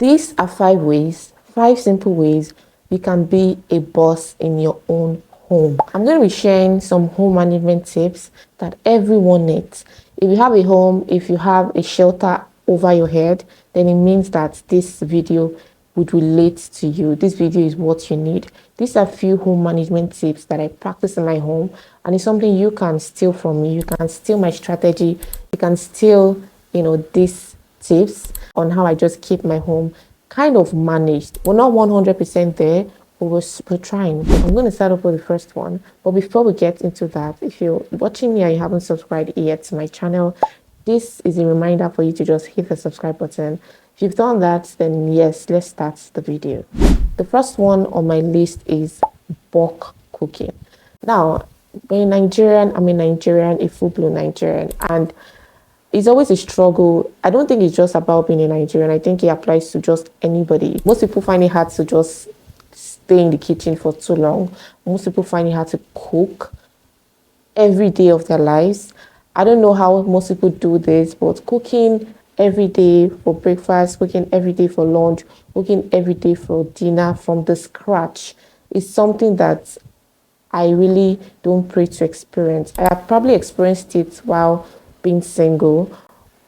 These are 5 ways, 5 simple ways you can be a boss in your own home. I'm going to be sharing some home management tips that everyone needs. If you have a home, if you have a shelter over your head, then it means that this video would relate to you. This video is what you need. These are few home management tips that I practice in my home, and it's something you can steal from me. You can steal my strategy. You can steal, these tips on how I just keep my home kind of managed. We're not 100% there, but we're trying. I'm going to start off with the first one. But before we get into that, if you're watching me and you haven't subscribed yet to my channel, this is a reminder for you to just hit the subscribe button. If you've done that, then yes, let's start the video. The first one on my list is bulk cooking. Now, being Nigerian, I'm a Nigerian, a full-blown Nigerian, and it's always a struggle. I don't think it's just about being a Nigerian. I think it applies to just anybody. Most people find it hard to just stay in the kitchen for too long. Most people find it hard to cook every day of their lives. I don't know how most people do this, but cooking every day for breakfast, cooking every day for lunch, cooking every day for dinner from the scratch is something that I really don't pray to experience. I have probably experienced it while being single,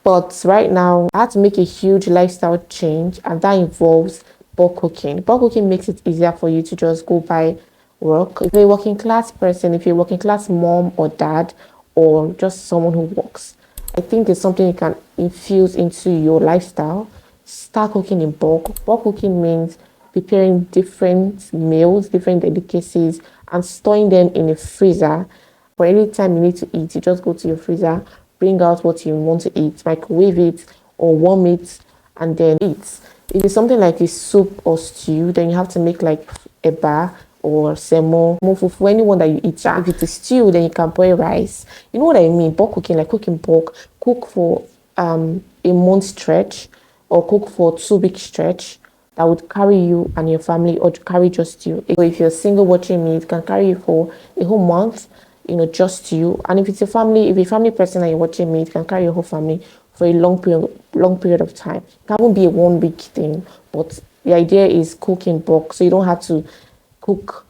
but right now I had to make a huge lifestyle change, and that involves bulk cooking. Bulk cooking makes it easier for you to just go by work. If you're a working class person, if you're a working class mom or dad, or just someone who works, I think it's something you can infuse into your lifestyle. Start cooking in bulk. Bulk cooking means preparing different meals, different delicacies, and storing them in a freezer. For any time you need to eat, you just go to your freezer, bring out what you want to eat, microwave it or warm it, and then eat. If it's something like a soup or stew, then you have to make like a bar or semo, for anyone that you eat. If it's a stew, then you can boil rice. You know what I mean? Bulk cooking, like cooking bulk. Cook for a month stretch, or cook for 2 week stretch that would carry you and your family, or to carry just you. If you're single watching me, it can carry you for a whole month, just you. And if it's a family, if you're a family person and you're watching me, it can carry your whole family for a long period of time. It can't be a 1 week thing, but the idea is cook in bulk, so you don't have to cook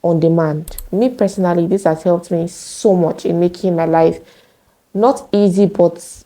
on demand. Me personally, this has helped me so much in making my life not easy but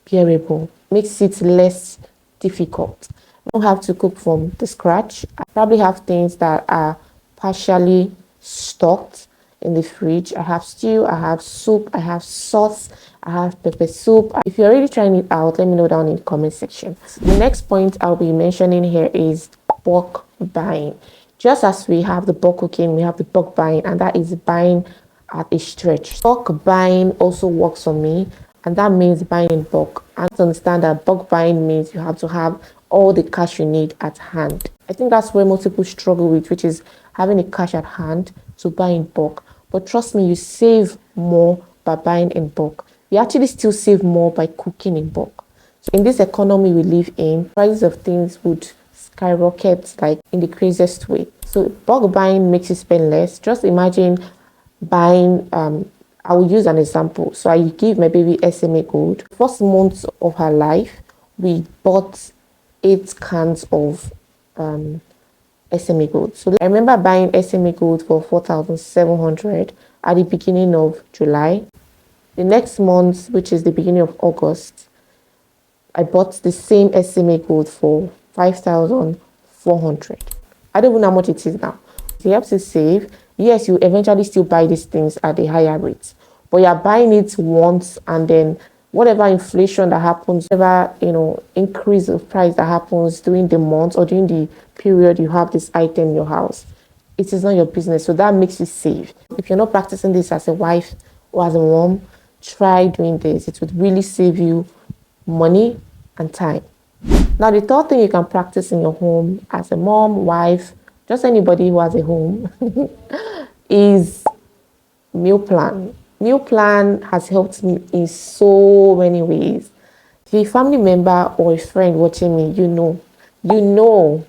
bearable. Makes it less difficult. I don't have to cook from the scratch. I probably have things that are partially stocked in the fridge. I have stew, I have soup, I have sauce, I have pepper soup. If you're already trying it out, let me know down in the comment section. The next point I'll be mentioning here is bulk buying. Just as we have the bulk cooking, we have the bulk buying, and that is buying at a stretch. Bulk buying also works for me, and that means buying in bulk. And to understand that bulk buying means you have to have all the cash you need at hand. I think that's where most people struggle with, which is having the cash at hand to buy in bulk. But trust me, you save more by buying in bulk. You actually still save more by cooking in bulk. So in this economy we live in, prices of things would skyrocket like in the craziest way. So bulk buying makes you spend less. Just imagine buying, I will use an example. So I give my baby SMA gold. First month of her life, we bought 8 cans of SMA gold. So I remember buying SMA gold for 4,700 at the beginning of July. The next month, which is the beginning of August, I bought the same SMA gold for 5,400. I don't even know how much it is now. It helps you save. Yes, you eventually still buy these things at a higher rate, but you're buying it once, and then whatever inflation that happens, whatever increase of price that happens during the month or during the period you have this item in your house, it is not your business. So that makes you save. If you're not practicing this as a wife or as a mom, try doing this. It would really save you money and time. Now, the third thing you can practice in your home as a mom, wife, just anybody who has a home is meal plan. Meal plan has helped me in so many ways. If you're a family member or a friend watching me, you know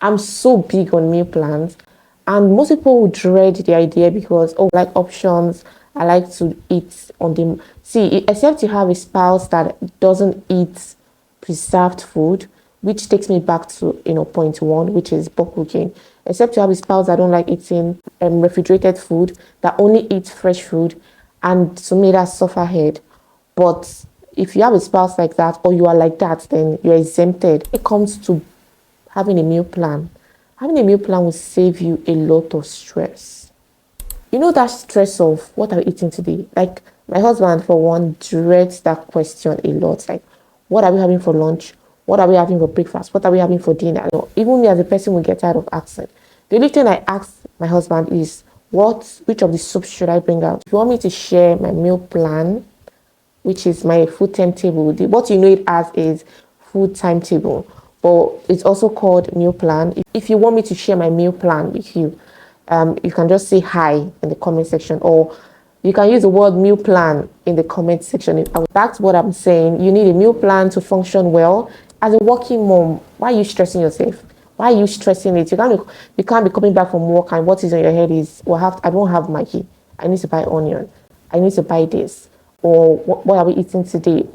I'm so big on meal plans, and most people would dread the idea because, I like options, I like to eat on the... See, except you have a spouse that doesn't eat preserved food, which takes me back to point one, which is bulk cooking. Except you have a spouse that don't like eating refrigerated food, that only eats fresh food, and to me that's sufferhead. But if you have a spouse like that, or you are like that, then you're exempted. It comes to having a meal plan. Having a meal plan will save you a lot of stress. You know that stress of what are we eating today? Like my husband, for one, dreads that question a lot. Like, what are we having for lunch? What are we having for breakfast? What are we having for dinner? Even me as a person will get tired of asking. The only thing I ask my husband is, which of the soups should I bring out? If you want me to share my meal plan, which is my food timetable, what you know it as is food timetable, but it's also called meal plan. If you want me to share my meal plan with you, you can just say hi in the comment section, or you can use the word meal plan in the comment section. That's what I'm saying. You need a meal plan to function well. As a working mom, why are you stressing yourself? Why are you stressing it? You can't be coming back from work and what is on your head is, I don't have Maggi. I need to buy onion. I need to buy this. Or what are we eating today?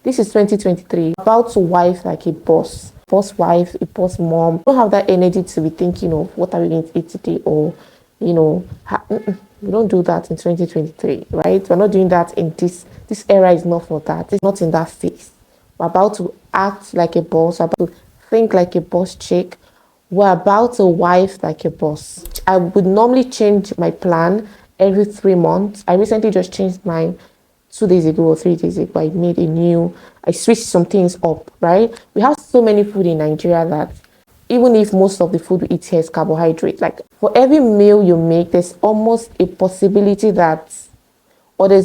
This is 2023. About to wife like a boss wife, a boss mom. You don't have that energy to be thinking of what are we going to eat today, or we don't do that in 2023, right? We're not doing that in this era. Is not for that. It's not in that phase. We're about to act like a boss. We're about to think like a boss chick. We're about to wife like a boss. I would normally change my plan every 3 months. I recently just changed mine 2 days ago or 3 days ago. I switched some things up, right? We have so many food in Nigeria that even if most of the food we eat here is carbohydrate, like for every meal you make, there's almost a possibility there's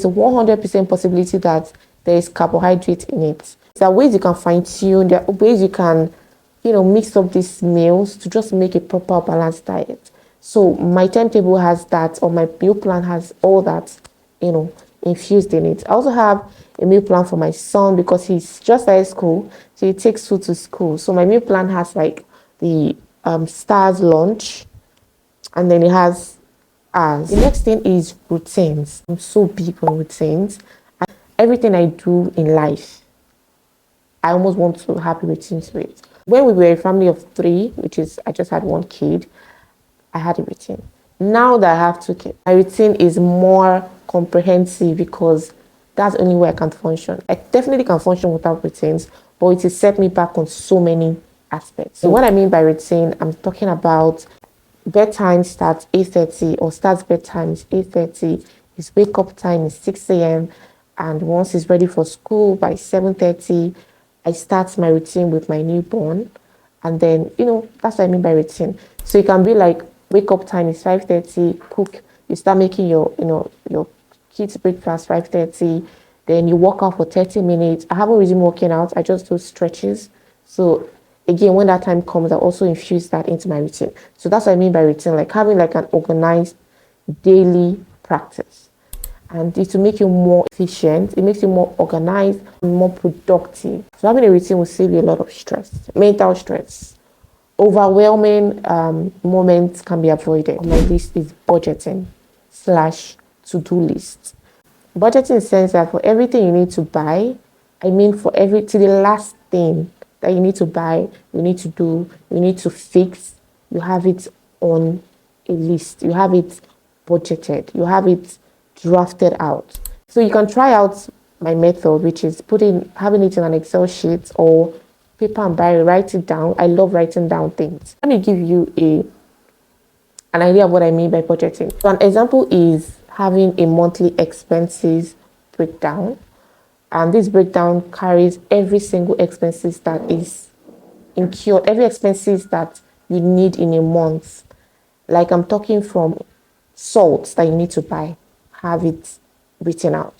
a 100% possibility that there is carbohydrate in it. There are ways you can fine tune, there are ways you can, mix up these meals to just make a proper balanced diet. So my timetable has that, or my meal plan has all that, infused in it. I also have a meal plan for my son because he's just at school, so he takes food to school. So my meal plan has like the stars lunch, and then it has the next thing is routines. I'm so big on routines. Everything I do in life, I almost want to have a routine to it. When we were a family of 3, which is I just had 1 kid, I had a routine. Now that I have 2 kids, my routine is more comprehensive because that's the only way I can function. I definitely can function without routines, but it has set me back on so many aspects. So what I mean by routine, I'm talking about bedtime starts 8:30, or starts bedtime is 8:30. His wake up time is 6 a.m. And once he's ready for school by 7:30, I start my routine with my newborn. And then, that's what I mean by routine. So it can be like wake up time is 5:30, cook, you start making your kids breakfast 5:30, then you walk out for 30 minutes. I haven't resumed working out, I just do stretches. So again, when that time comes, I also infuse that into my routine. So that's what I mean by routine, like having like an organized daily practice. And it will make you more efficient. It makes you more organized and more productive. So having a routine will save you a lot of stress, mental stress. Overwhelming moments can be avoided. My list is budgeting / to-do list. Budgeting in the sense that for everything you need to buy, to the last thing that you need to buy, you need to do, you need to fix, you have it on a list. You have it budgeted. You have it drafted out. So you can try out my method, which is having it in an Excel sheet or paper and diary, write it down. I love writing down things. Let me give you an idea of what I mean by budgeting. So an example is having a monthly expenses breakdown. And this breakdown carries every single expenses that is incurred, every expenses that you need in a month. Like I'm talking from salt that you need to buy, have it written out.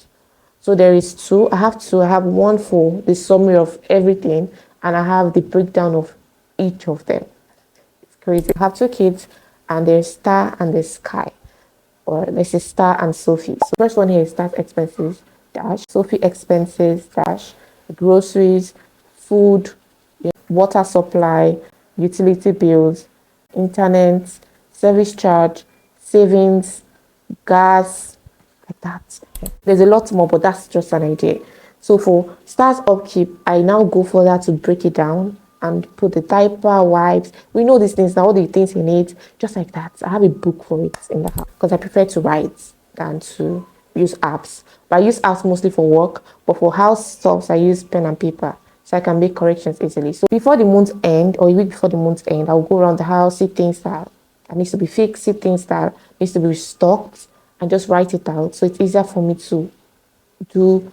So there is 2. I have 1 for the summary of everything, and I have the breakdown of each of them. It's crazy. I have 2 kids, and there's Star and there's Sky, or let's say Star and Sophie. So the first one here is Star's expenses dash, Sophie expenses dash, groceries, food, water supply, utility bills, internet, service charge, savings, gas, like that. There's a lot more, but that's just an idea. So for start upkeep, I now go further to break it down and put the diaper, wipes. We know these things now, all the things in it, just like that. I have a book for it in the house because I prefer to write than to use apps. But I use apps mostly for work, but for house stuff, I use pen and paper so I can make corrections easily. So before the month end or a week before the month end, I'll go around the house, see things that needs to be fixed, see things that needs to be restocked, and just write it out. So it's easier for me to do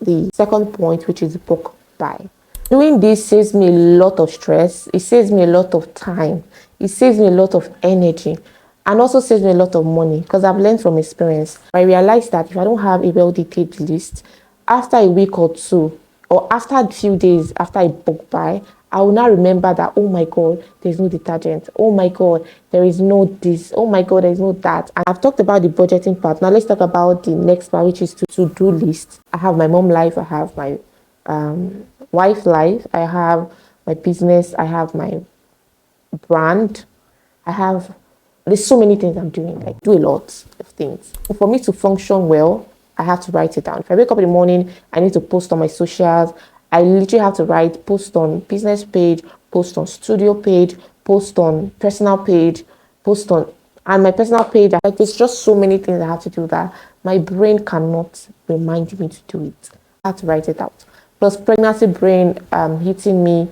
the second point, which is bulk buy. Doing this saves me a lot of stress. It saves me a lot of time. It saves me a lot of energy, and also saves me a lot of money because I've learned from experience. I realized that if I don't have a well-detailed list, after a week or two, or after a few days after I bulk buy, I will now remember that, oh my God, there's no detergent. Oh my God, there is no this. Oh my God, there is no that. And I've talked about the budgeting part. Now let's talk about the next part, which is to-do list. I have my mom life. I have my wife life. I have my business. I have my brand. There's so many things I'm doing. I do a lot of things. For me to function well, I have to write it down. If I wake up in the morning, I need to post on my socials. I literally have to write, post on business page, post on studio page, post on personal page, post on, and my personal page, like there's just so many things I have to do that my brain cannot remind me to do it. I have to write it out. Plus pregnancy brain hitting me.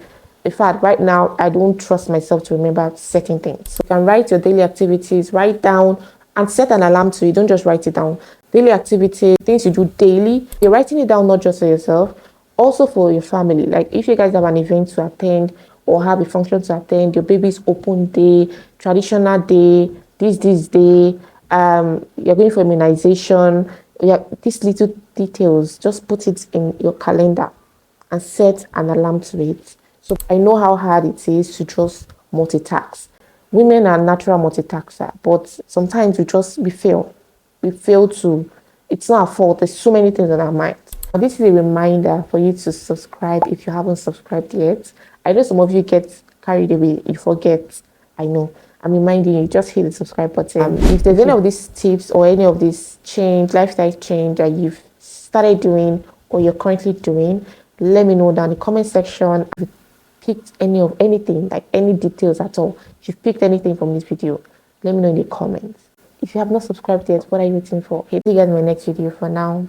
In fact, right now, I don't trust myself to remember certain things. So you can write your daily activities, write down, and set an alarm to it. Don't just write it down. Daily activity, things you do daily. You're writing it down not just for yourself, also for your family. Like if you guys have an event to attend or have a function to attend, your baby's open day, traditional day, this day, you're going for immunization, these little details, just put it in your calendar and set an alarm to it. So I know how hard it is to just multitask. Women are natural multitasker, but sometimes we fail. We fail to, it's not our fault. There's so many things on our mind. Now, this is a reminder for you to subscribe if you haven't subscribed yet. I know some of you get carried away, you forget. I know. I'm reminding you, just hit the subscribe button. If there's any of these tips or any of this lifestyle change that you've started doing or you're currently doing, let me know down in the comment section. If you picked anything, like any details at all, if you've picked anything from this video, let me know in the comments. If you have not subscribed yet, what are you waiting for? See you guys in my next video. For now,